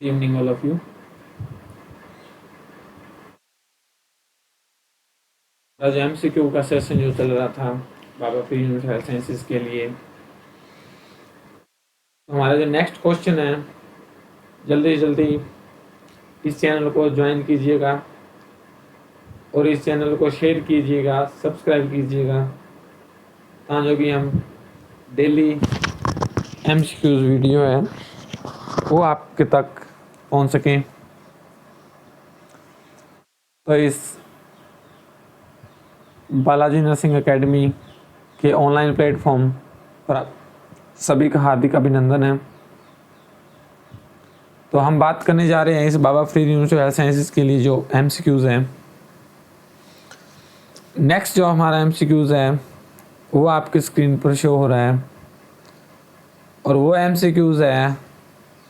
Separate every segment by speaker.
Speaker 1: Evening all of you. आज MCQ का session जो चल रहा था बाबा फ्री यूनिट हेल्थ साइंसेस के लिए, हमारा जो नेक्स्ट क्वेश्चन है, जल्दी जल्दी इस चैनल को ज्वाइन कीजिएगा और इस चैनल को शेयर कीजिएगा, सब्सक्राइब कीजिएगा, ताकि भी हम डेली एमसीक्यूज वीडियो है वो आपके तक पहुंच सकें। तो इस बालाजी नर्सिंग एकेडमी के ऑनलाइन प्लेटफॉर्म पर आप सभी का हार्दिक अभिनंदन है। तो हम बात करने जा रहे हैं इस बाबा फ्री यूनिवर्सिटी हेल्थ साइंसेस के लिए जो एमसीक्यूज हैं। नेक्स्ट जो हमारा एमसीक्यूज है वो आपकी स्क्रीन पर शो हो रहा है और वो एमसीक्यूज है,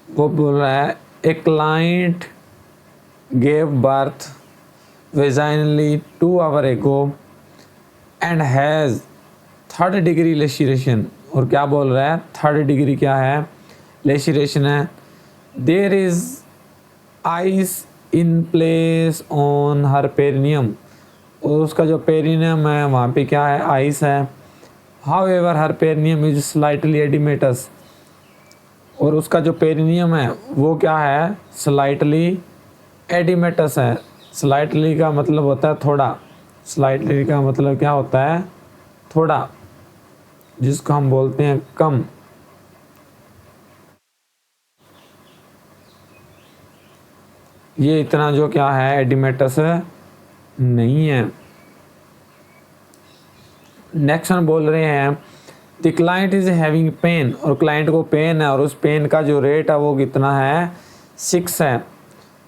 Speaker 1: वो बोल रहा है a client gave birth वेजाइनली 2 hours ago and has 3rd degree लेसिरेशन। और क्या बोल रहा है, 3rd degree क्या है, लेसिरेशन है। There is ice in place on her perineum, और उसका जो पेरिनियम है वहाँ पे क्या है, आइस है। However her perineum is slightly oedematous, और उसका जो पेरिनियम है वो क्या है, स्लाइटली एडिमेटस है। स्लाइटली का मतलब होता है थोड़ा, स्लाइटली का मतलब क्या होता है, थोड़ा, जिसको हम बोलते हैं कम। ये इतना जो क्या है, एडिमेटस नहीं है। नेक्स्ट हम बोल रहे हैं the client is having pain, और क्लाइंट को पेन है और उस पेन का जो रेट है वो कितना है, 6 है।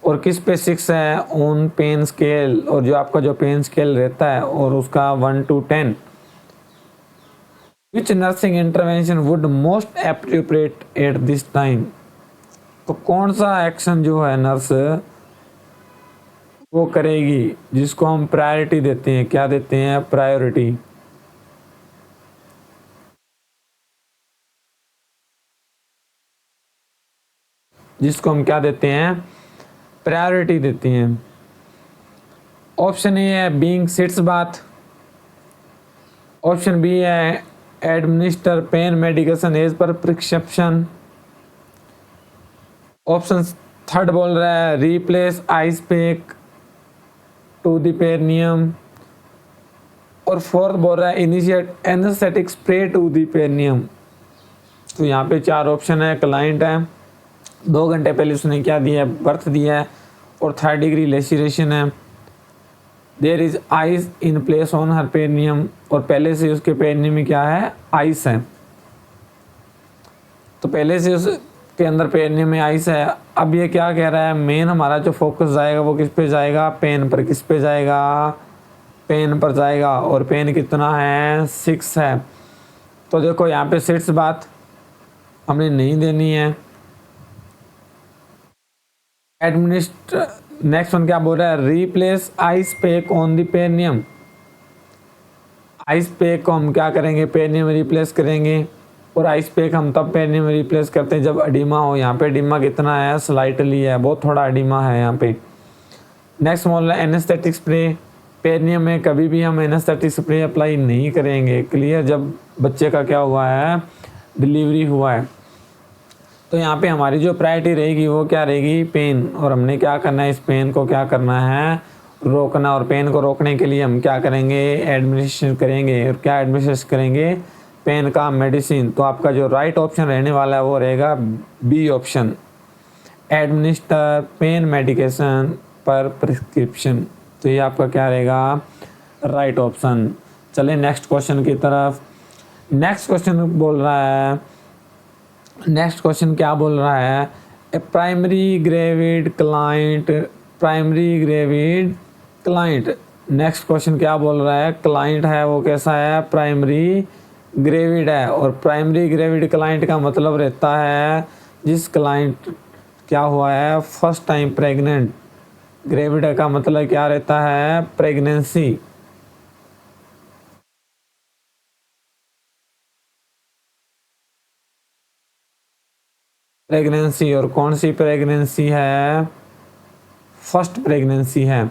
Speaker 1: और किस पे 6 है, ऑन पेन स्केल, और जो आपका जो पेन स्केल रहता है और उसका 1 to 10। Which nursing intervention would most appropriate at this time, तो कौन सा एक्शन जो है नर्स वो करेगी जिसको हम प्रायोरिटी देते हैं, क्या देते हैं, प्रायोरिटी। जिसको हम क्या देते हैं, प्रायोरिटी देते हैं। ऑप्शन ए है being sitz bath, option B है administer pain medication as per prescription, option third बोल रहा है replace ice pack to the perineum, और फोर्थ बोल रहा है initiate anaesthetic spray to the perineum. तो यहाँ पे 4 ऑप्शन है। क्लाइंट है, 2 घंटे पहले उसने क्या दिया है, बर्थ दिया है, और 3rd degree लेसिरेशन है। There is ice in place on her perineum, और पहले से उसके पेरिनियम में क्या है, आइस है। तो पहले से उसके अंदर पेरिनियम में आइस है। अब ये क्या कह रहा है, मेन हमारा जो फोकस जाएगा वो किस पे जाएगा, पेन पर। किस पे जाएगा, पेन पर जाएगा, और पेन कितना है, 6 है। तो देखो यहाँ पे 6 बात हमने नहीं देनी है। एडमिनिस्टर नेक्स्ट वन क्या बोल रहा है, replace ice pack on the perineum. Ice pack को हम क्या करेंगे, पेरिनियम में रिप्लेस करेंगे, और आइस पैक हम तब पेरिनियम में रिप्लेस करते हैं जब एडिमा हो। यहाँ पे एडिमा कितना है, स्लाइटली है, बहुत थोड़ा एडिमा है यहाँ पे। नेक्स्ट बोल रहा है एनेस्थेटिक स्प्रे। पेरिनियम में कभी भी हम एनेस्थेटिक स्प्रे अप्लाई नहीं करेंगे, क्लियर, जब बच्चे का क्या हुआ है, डिलीवरी हुआ है। तो यहाँ पे हमारी जो प्रायोरिटी रहेगी वो क्या रहेगी, पेन, और हमने क्या करना है, इस पेन को क्या करना है, रोकना। और पेन को रोकने के लिए हम क्या करेंगे, एडमिनिस्ट्रेशन करेंगे। और क्या एडमिनिस्ट्रेशन करेंगे, पेन का मेडिसिन। तो आपका जो राइट ऑप्शन रहने वाला है वो रहेगा B option, administer pain medication per prescription. तो ये आपका क्या रहेगा, राइट ऑप्शन। चलिए नेक्स्ट क्वेश्चन की तरफ। नेक्स्ट क्वेश्चन बोल रहा है, नेक्स्ट क्वेश्चन क्या बोल रहा है, a primary gravid client, primary gravid client. Next question क्या बोल रहा है, क्लाइंट है वो कैसा है, प्राइमरी ग्रेविड है। और प्राइमरी ग्रेविड क्लाइंट का मतलब रहता है जिस क्लाइंट क्या हुआ है, फर्स्ट टाइम प्रेग्नेंट। ग्रेविड का मतलब क्या रहता है, प्रेगनेंसी। प्रेगनेंसी, और कौन सी प्रेगनेंसी है? फर्स्ट प्रेगनेंसी है।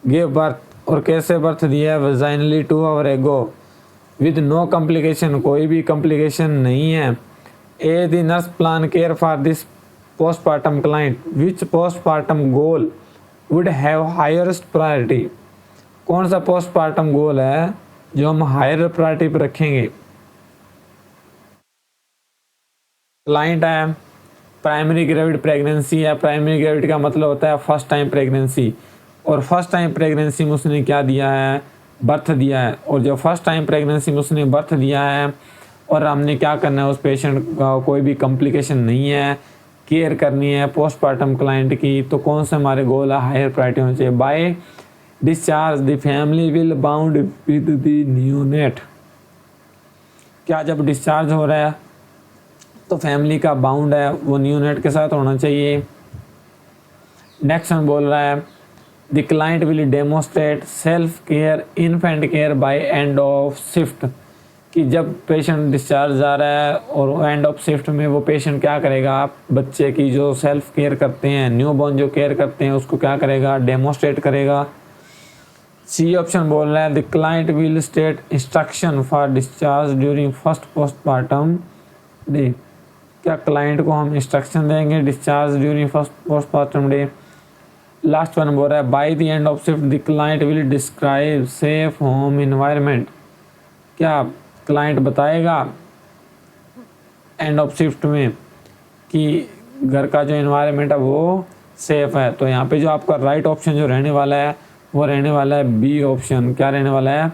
Speaker 1: गिव बर्थ, और कैसे बर्थ दिया है? Vaginally 2 hour ago with no complication, कोई भी कॉम्प्लिकेशन नहीं है। A the nurse plan care for this postpartum client, which postpartum goal would have highest priority? कौन सा पोस्टपार्टम गोल है जो हम हायर प्रायोरिटी पर रखेंगे? क्लाइंट है, प्राइमरी ग्रेविड प्रेगनेंसी है। प्राइमरी ग्रेविड का मतलब होता है फर्स्ट टाइम प्रेगनेंसी, और फर्स्ट टाइम प्रेगनेंसी में उसने क्या दिया है? बर्थ दिया है। और जो फर्स्ट टाइम प्रेगनेंसी में उसने बर्थ दिया है और हमने क्या करना है, उस पेशेंट का कोई भी कॉम्प्लिकेशन नहीं है, केयर करनी है पोस्टपार्टम क्लाइंट की, तो कौन से हमारे गोल है? हायर प्रायोरिटी होनी चाहिए। By discharge the family will bound with the neonate, क्या जब डिस्चार्ज हो रहा है तो फैमिली का बाउंड है वो न्यूनेट के साथ होना चाहिए। नेक्स्ट वन बोल रहा है the client will demonstrate self care infant care by end of shift, कि जब पेशेंट डिस्चार्ज आ रहा है और एंड ऑफ शिफ्ट में वो पेशेंट क्या करेगा? बच्चे की जो सेल्फ केयर करते हैं, न्यूबॉर्न जो केयर करते हैं, उसको क्या करेगा? डेमोस्ट्रेट करेगा। सी ऑप्शन बोल रहा है the client will state instruction for discharge during first postpartum day, क्या क्लाइंट को हम इंस्ट्रक्शन देंगे discharge during first postpartum day? Last one बोल रहा है by the end of shift the client will describe safe home environment, क्या client बताएगा and of shift में कि घर का जो इन्वायरमेंट है वो सेफ है? तो यहाँ पे जो आपका राइट ऑप्शन जो रहने वाला है वो रहने वाला है बी ऑप्शन। क्या रहने वाला है?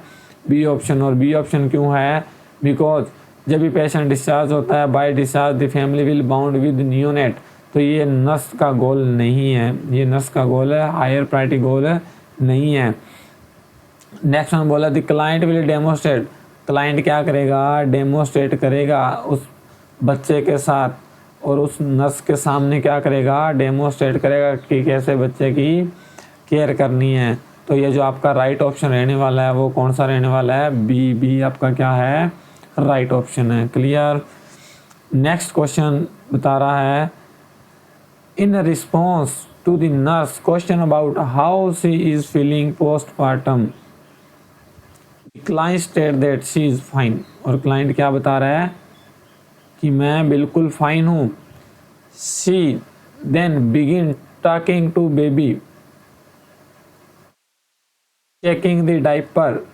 Speaker 1: B option. और बी ऑप्शन क्यों है? बिकॉज जब भी पेशेंट डिस्चार्ज होता है by discharge the family will bound with neonate, तो ये नर्स का गोल नहीं है, ये नर्स का गोल है, हायर प्रायोरिटी गोल नहीं है। नेक्स्ट वन बोला the client will demonstrate, client क्या करेगा? डेमोस्ट्रेट करेगा उस बच्चे के साथ और उस नर्स के सामने क्या करेगा? डेमोस्ट्रेट करेगा कि कैसे बच्चे की केयर करनी है। तो ये जो आपका राइट ऑप्शन रहने वाला है वो कौन सा रहने वाला है? बी। बी आपका क्या है? राइट ऑप्शन है। क्लियर। नेक्स्ट क्वेश्चन बता रहा है in response to the nurse question about how she is feeling postpartum, client state that she is fine, और क्लाइंट क्या बता रहा है? कि मैं बिल्कुल फाइन हूँ। She then begin talking to baby, checking the diaper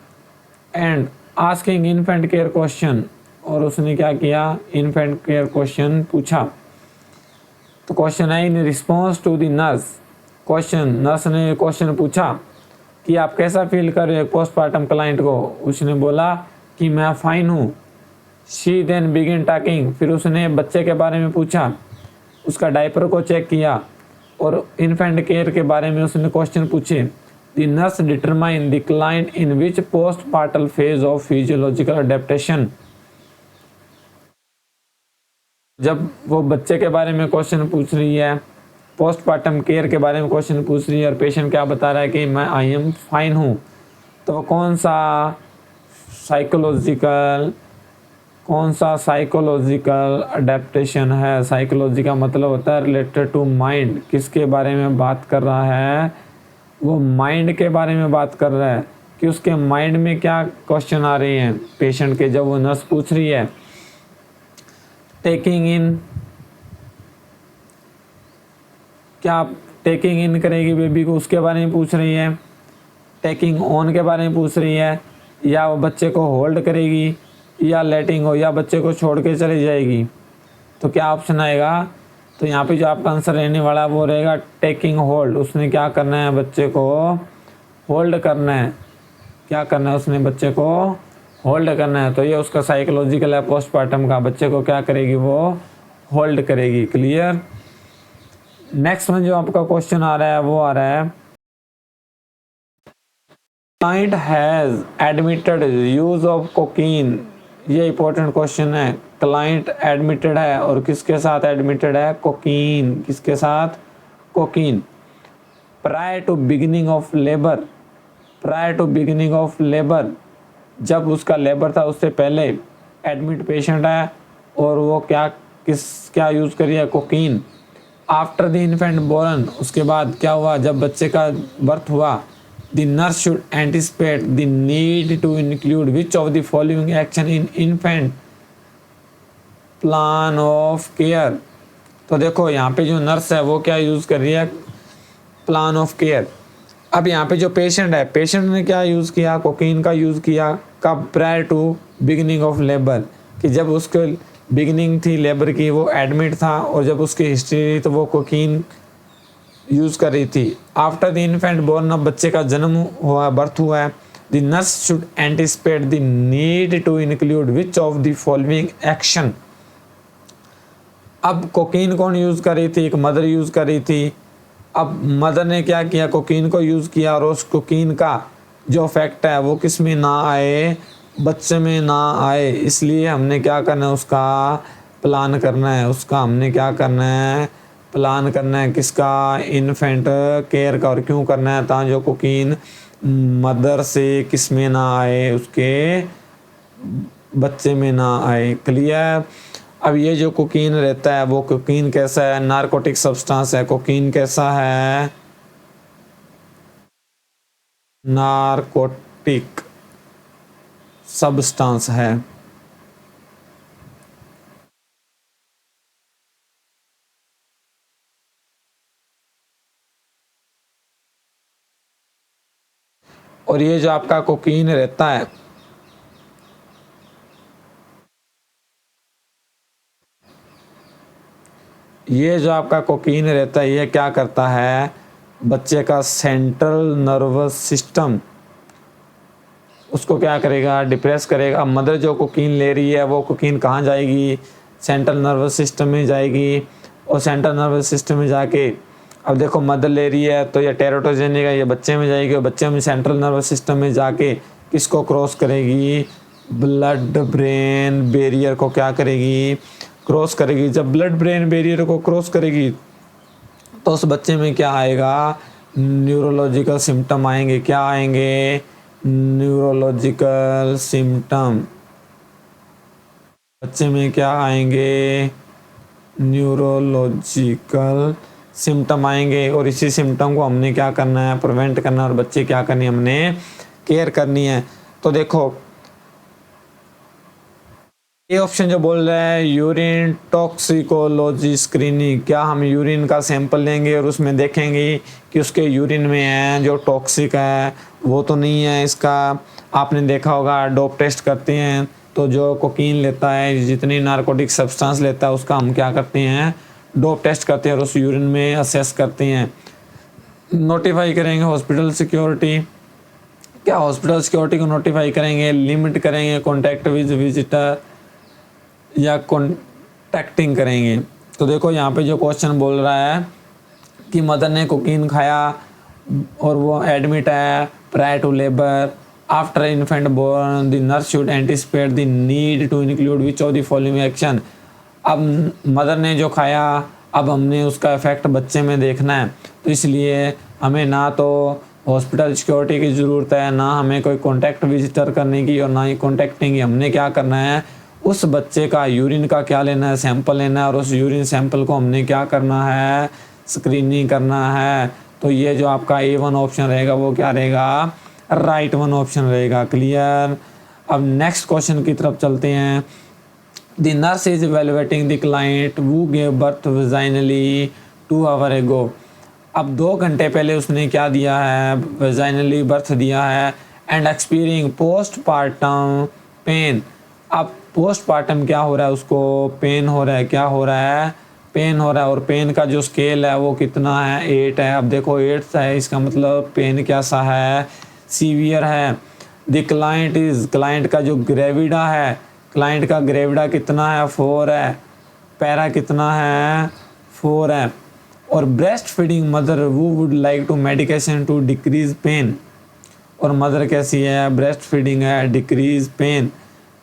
Speaker 1: and asking infant care question, और उसने क्या किया? इन्फेंट केयर क्वेश्चन पूछा। तो क्वेश्चन है in response to the nurse, question nurse ने क्वेश्चन पूछा कि आप कैसा फील कर रहे हो पोस्टपार्टम क्लाइंट को? उसने बोला कि मैं फाइन हूँ। शी देन बिगिन टॉकिंग, फिर उसने बच्चे के बारे में पूछा, उसका डायपर को चेक किया और इन्फेंट केयर के बारे में उसने क्वेश्चन पूछे। The nurse determine the client in which postpartal phase of physiological adaptation, जब वो बच्चे के बारे में क्वेश्चन पूछ रही है, पोस्टपार्टम केयर के बारे में क्वेश्चन पूछ रही है और पेशेंट क्या बता रहा है कि मैं आई एम फाइन हूँ, तो कौन सा साइकोलॉजिकल अडेप्टेशन है? साइकोलॉजी का मतलब होता है रिलेटेड टू माइंड, किसके बारे में बात कर रहा है? वो माइंड के बारे में बात कर रहा है कि उसके माइंड में क्या क्वेश्चन आ रहे हैं पेशेंट के, जब वो नर्स पूछ रही है। टेकिंग इन, क्या टेकिंग इन करेगी बेबी को, उसके बारे में पूछ रही है। टेकिंग ऑन के बारे में पूछ रही है, या वो बच्चे को होल्ड करेगी, या लेटिंग हो, या बच्चे को छोड़ के चली जाएगी। तो क्या ऑप्शन आएगा? तो यहाँ पे जो आपका आंसर रहने वाला है वो रहेगा टेकिंग होल्ड। उसने क्या करना है? बच्चे को होल्ड करना है। क्या करना है? उसने बच्चे को होल्ड करना है। तो ये उसका साइकोलॉजिकल है पोस्टपार्टम का, बच्चे को क्या करेगी? वो होल्ड करेगी। क्लियर। नेक्स्ट में जो आपका क्वेश्चन आ रहा है वो आ रहा है client has admitted use of cocaine, ये इंपॉर्टेंट क्वेश्चन है। क्लाइंट एडमिटेड है और किसके साथ एडमिटेड है? कोकीन। किसके साथ? Cocaine. Prior to beginning of labour, prior to beginning of labour, जब उसका लेबर था उससे पहले एडमिट पेशेंट है और वो क्या क्या यूज़ करी है, cocaine. After the infant born, उसके बाद क्या हुआ, जब बच्चे का बर्थ हुआ, the nurse should anticipate the need to include which of the following action in infant plan of care. तो देखो यहाँ पे जो नर्स है वो क्या यूज़ कर रही है, प्लान ऑफ केयर। अब यहाँ पे जो पेशेंट है, पेशेंट ने क्या यूज़ किया, कोकीन का यूज़ किया। कब, prior to beginning of labour, कि जब उसके बिगिनिंग थी लेबर की, वो एडमिट था, और जब उसकी हिस्ट्री तो वो कोकीन यूज़ कर रही थी। आफ्टर द इन्फेंट बोर्न, अब बच्चे का जन्म हुआ, बर्थ हुआ है, the nurse should anticipate the need to include which of the following action. अब कोकीन कौन यूज़ कर रही थी, एक मदर यूज़ कर रही थी। अब मदर ने क्या किया, कोकीन को यूज़ किया, और उस कोकीन का जो इफेक्ट है वो किस में ना आए, बच्चे में ना आए, इसलिए हमने क्या करना है, उसका प्लान करना है। उसका हमने क्या करना है, प्लान करना है, किसका, इन्फेंट केयर का। और क्यों करना है, ताकि जो कोकीन मदर से किस में ना आए, उसके बच्चे में ना आए। क्लियर। अब ये जो कोकीन रहता है, वो कोकीन कैसा है, नारकोटिक सब्सटेंस है। कोकीन कैसा है, नारकोटिक सब्सटेंस है। और ये जो आपका कोकीन रहता है, ये जो आपका कोकीन रहता है, ये क्या करता है, बच्चे का सेंट्रल नर्वस सिस्टम उसको क्या करेगा, डिप्रेस करेगा। मदर जो कोकीन ले रही है, वो कोकीन कहाँ जाएगी, सेंट्रल नर्वस सिस्टम में जाएगी। और सेंट्रल नर्वस सिस्टम में जाके, अब देखो मदर ले रही है तो ये टेरोटोजेनिक है, ये बच्चे में जाएगी, और बच्चे में सेंट्रल नर्वस सिस्टम में जाके किसको क्रॉस करेगी, ब्लड ब्रेन बैरियर को क्या करेगी, क्रॉस करेगी। जब ब्लड ब्रेन बैरियर को क्रॉस करेगी तो उस बच्चे में क्या आएगा, न्यूरोलॉजिकल सिम्टम आएंगे। क्या आएंगे, न्यूरोलॉजिकल सिम्टम। बच्चे में क्या आएंगे, न्यूरोलॉजिकल सिम्टम आएंगे। और इसी सिम्टम को हमने क्या करना है, प्रिवेंट करना है, और बच्चे क्या करनी है, हमने केयर करनी है। तो देखो ये ऑप्शन जो बोल रहा है यूरिन टॉक्सिकोलॉजी स्क्रीनिंग, क्या हम यूरिन का सैंपल लेंगे और उसमें देखेंगे कि उसके यूरिन में है जो टॉक्सिक है वो तो नहीं है। इसका आपने देखा होगा, डोप टेस्ट करते हैं, तो जो कोकीन लेता है, जितनी नारकोटिक सब्सटेंस लेता है, उसका हम क्या करते हैं, डोप टेस्ट करते हैं और उस यूरिन में असेस करते हैं। नोटिफाई करेंगे हॉस्पिटल सिक्योरिटी, क्या हॉस्पिटल सिक्योरिटी को नोटिफाई करेंगे, लिमिट करेंगे कॉन्टैक्ट विद विजिटर, या कॉन्टैक्टिंग करेंगे। तो देखो यहाँ पे जो क्वेश्चन बोल रहा है कि मदर ने कोकीन खाया और वो एडमिट है prior to labour, after infant born the nurse should anticipate the need to include which of the following action. अब मदर ने जो खाया, अब हमने उसका इफेक्ट बच्चे में देखना है, तो इसलिए हमें ना तो हॉस्पिटल सिक्योरिटी की ज़रूरत है, ना हमें कोई कॉन्टैक्ट विजिटर करने की, और ना ही कॉन्टैक्टिंग की। हमने क्या करना है, उस बच्चे का यूरिन का क्या लेना है, सैंपल लेना है, और उस यूरिन सैंपल को हमने क्या करना है, स्क्रीनिंग करना है। तो ये जो आपका A1 ऑप्शन रहेगा वो क्या रहेगा, राइट वन ऑप्शन रहेगा। क्लियर। अब नेक्स्ट क्वेश्चन की तरफ चलते हैं। The nurse is evaluating the client who gave birth vaginally 2 hours ago। अब 2 घंटे पहले उसने क्या दिया है, वेजाइनली बर्थ दिया है, एंड एक्सपीरियंसिंग पोस्टपार्टम पेन। अब पोस्टपार्टम क्या हो रहा है, उसको पेन हो रहा है, क्या हो रहा है, पेन हो रहा है। और पेन का जो स्केल है वो कितना है, 8 है। अब देखो 8 है, इसका मतलब पेन कैसा है, सीवियर है। द क्लाइंट इज, क्लाइंट का जो ग्रेविडा है, क्लाइंट का ग्रेविडा कितना है, 4 है। पैरा कितना है, 4 है। और ब्रेस्ट फीडिंग मदर वो would like to medication to decrease pain. और मदर कैसी है, ब्रेस्ट फीडिंग है, decrease pain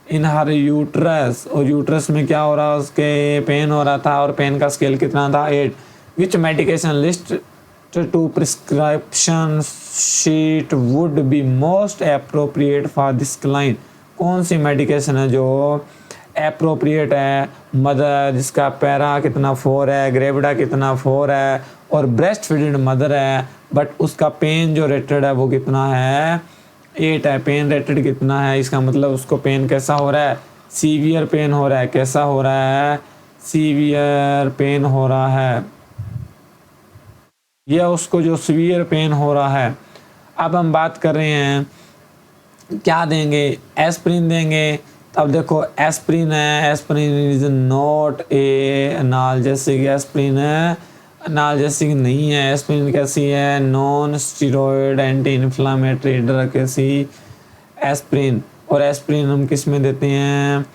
Speaker 1: in her uterus. और यूट्रस में क्या हो रहा है, उसके पेन हो रहा था, और पेन का स्केल कितना था, 8। Which medication list to prescription sheet would be most appropriate for this client. कौन सी मेडिकेशन है जो एप्रोप्रिएट है, मदर जिसका पैरा कितना 4 है, ग्रेविडा कितना 4 है, और ब्रेस्ट फीडेड मदर है, बट उसका पेन जो रेटेड है वो कितना है 8 है। पेन रेटेड कितना है, इसका मतलब उसको पेन कैसा हो रहा है, सीवियर पेन हो रहा है। कैसा हो रहा है, सीवियर पेन हो रहा है, यह उसको जो सीवियर पेन हो रहा है। अब हम बात कर रहे हैं क्या देंगे, एस्प्रिन देंगे। अब देखो एस्प्रिन है, aspirin is not a analgesic, aspirin है एनाल्जेसिक नहीं है। एस्प्रिन कैसी है, non steroid anti inflammatory drug कैसी, एस्प्रिन। और एस्प्रिन हम किस में देते हैं,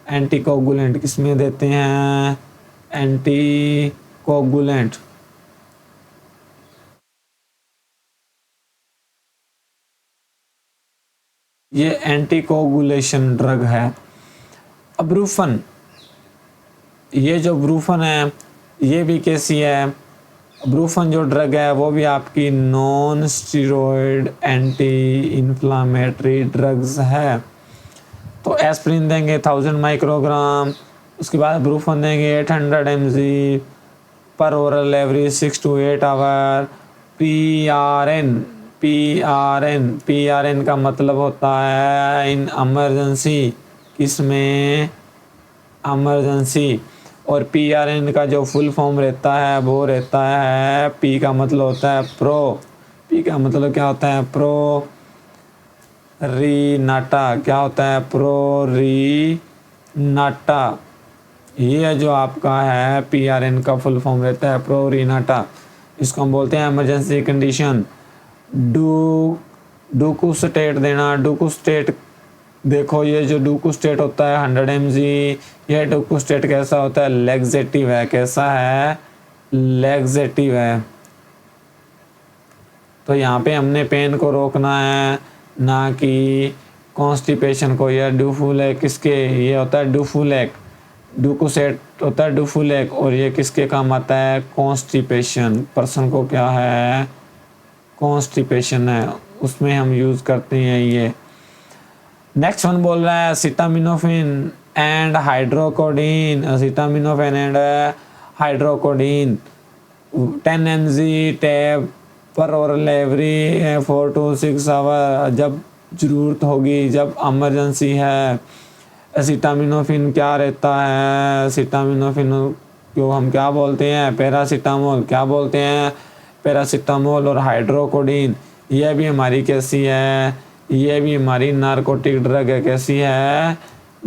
Speaker 1: एंटी कोगुलेंट किस में देते हैं, एंटी कोगुलेंट। ये एंटी कोगुलेशन ड्रग है। अब ब्रूफन, ये जो ब्रूफन है ये भी कैसी है, ब्रूफन जो ड्रग है वो भी आपकी non steroid anti inflammatory drugs है। तो एस्प्रिन देंगे 1000 माइक्रोग्राम, उसके बाद ब्रूफन देंगे 800 mg per oral every 6 to 8 hour. PRN का मतलब होता है इन इमरजेंसी, किसमें, इमरजेंसी। और PRN का जो फुल फॉर्म रहता है वो रहता है, P का मतलब होता है प्रो, P का मतलब क्या होता है, प्रो रीनाटा। क्या होता है, प्रो रीनाटा। ये जो आपका है PRN का फुल फॉर्म रहता है प्रो रीनाटा। इसको हम बोलते हैं इमरजेंसी कंडीशन। डूकुस्टेट देना, डूकुस्टेट देखो ये जो डूकुस्टेट होता है 100 mg, ये डूकुस्टेट कैसा होता है, लैक्सेटिव है। कैसा है, लैक्सेटिव है। तो यहाँ पे हमने पेन को रोकना है, ना कि कॉन्स्टिपेशन को। यह डूफुलेक किसके, ये होता है डूफुलेक, डूकुस्टेट होता है डूफुलेक, और ये किसके काम आता है, कॉन्स्टिपेशन। पर्सन को क्या है, कॉन्स्टिपेशन है, उसमें हम यूज़ करते हैं ये। नेक्स्ट वन बोल रहा है acetaminophen and hydrocodone, acetaminophen and hydrocodone 10 mg tab per oral every 4 to 6 hour, जब ज़रूरत होगी, जब इमरजेंसी है। एसिटामिनोफेन क्या रहता है, एसिटामिनोफेन को हम क्या बोलते हैं, पैरासीटामोल। क्या बोलते हैं, पैरासीटामोल। और हाइड्रोकोडीन यह भी हमारी कैसी है, ये भी हमारी नारकोटिक ड्रग है। कैसी है,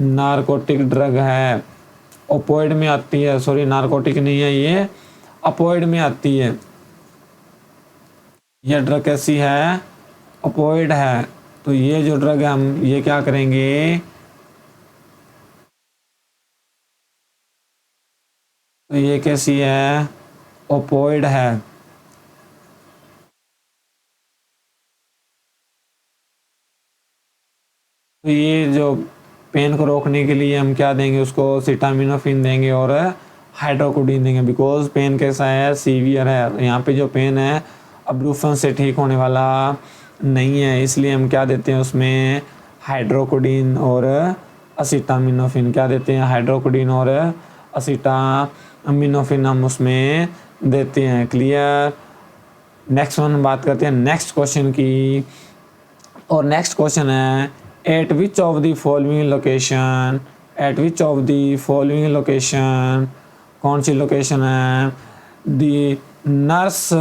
Speaker 1: नारकोटिक ड्रग है, ओपोइड में आती है। सॉरी नारकोटिक नहीं है ये, ओपोइड में आती है। यह ड्रग कैसी है, ओपोइड है। तो ये जो ड्रग है हम ये क्या करेंगे, तो ये कैसी है, ओपोइड है। तो ये जो पेन को रोकने के लिए हम क्या देंगे उसको, सिटामिनोफेन देंगे और हाइड्रोकोडीन देंगे। बिकॉज पेन कैसा है, सीवियर है। यहाँ पे जो पेन है अब ब्रूफन से ठीक होने वाला नहीं है, इसलिए हम क्या देते हैं उसमें, हाइड्रोकोडीन और असिटामिनोफेन। क्या देते हैं, हाइड्रोकोडीन और असिटामिनोफेन हम उसमें देते हैं। क्लियर। नेक्स्ट वन बात करते हैं नेक्स्ट क्वेश्चन की, और नेक्स्ट क्वेश्चन है at which of the following location, at which of the following location, कौन सी लोकेशन है, the nurse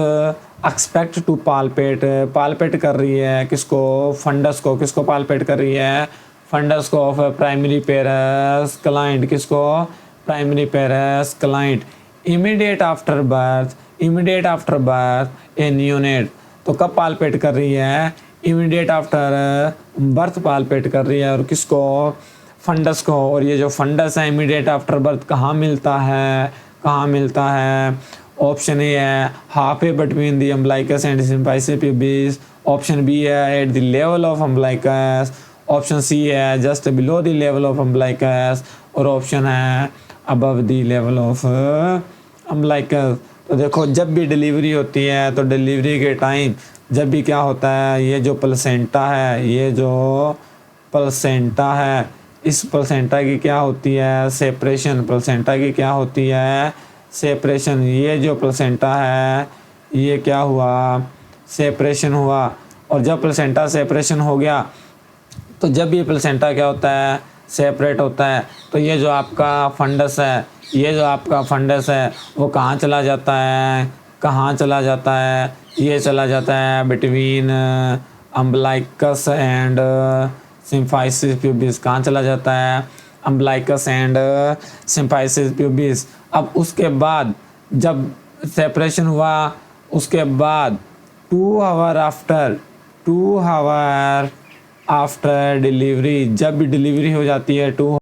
Speaker 1: expect to palpate, palpate कर रही है किसको, फंडस को। किसको पालपेट कर रही है, फंडस को ऑफ प्राइमरी पेरस क्लाइंट। किसको, primary पेरस client. Immediate after birth, immediate after birth a neonate. तो कब पालपेट कर रही है, इमीडिएट आफ्टर बर्थ पालपेट कर रही है। और किसको, फंडस को। और ये जो फंडस है इमीडिएट आफ्टर बर्थ कहाँ मिलता है, कहाँ मिलता है, ऑप्शन ए है half a between the umbilicus and symphysis pubis, option B है at the level of umbilicus, option C है just below the level of umbilicus, और ऑप्शन है above the level of umbilicus. तो देखो जब भी delivery होती है तो डिलीवरी के टाइम जब भी क्या होता है, ये जो प्लेसेंटा है, ये जो प्लेसेंटा है इस प्लेसेंटा की क्या होती है, सेपरेशन। प्लेसेंटा की क्या होती है, सेपरेशन। ये जो प्लेसेंटा है ये क्या हुआ, सेपरेशन हुआ। और जब प्लेसेंटा सेपरेशन हो गया तो जब ये प्लेसेंटा क्या होता है, सेपरेट होता है, तो ये जो आपका फंडस है, ये जो आपका फंडस है वो कहाँ चला जाता है, कहाँ चला जाता है, ये चला जाता है between umbilicus and symphysis pubis. कहाँ चला जाता है, अम्बलाइकस एंड सिम्फाइसिस प्यूबिस। अब उसके बाद जब सेपरेशन हुआ उसके बाद 2 आवर आफ्टर डिलीवरी, जब भी डिलीवरी हो जाती है 2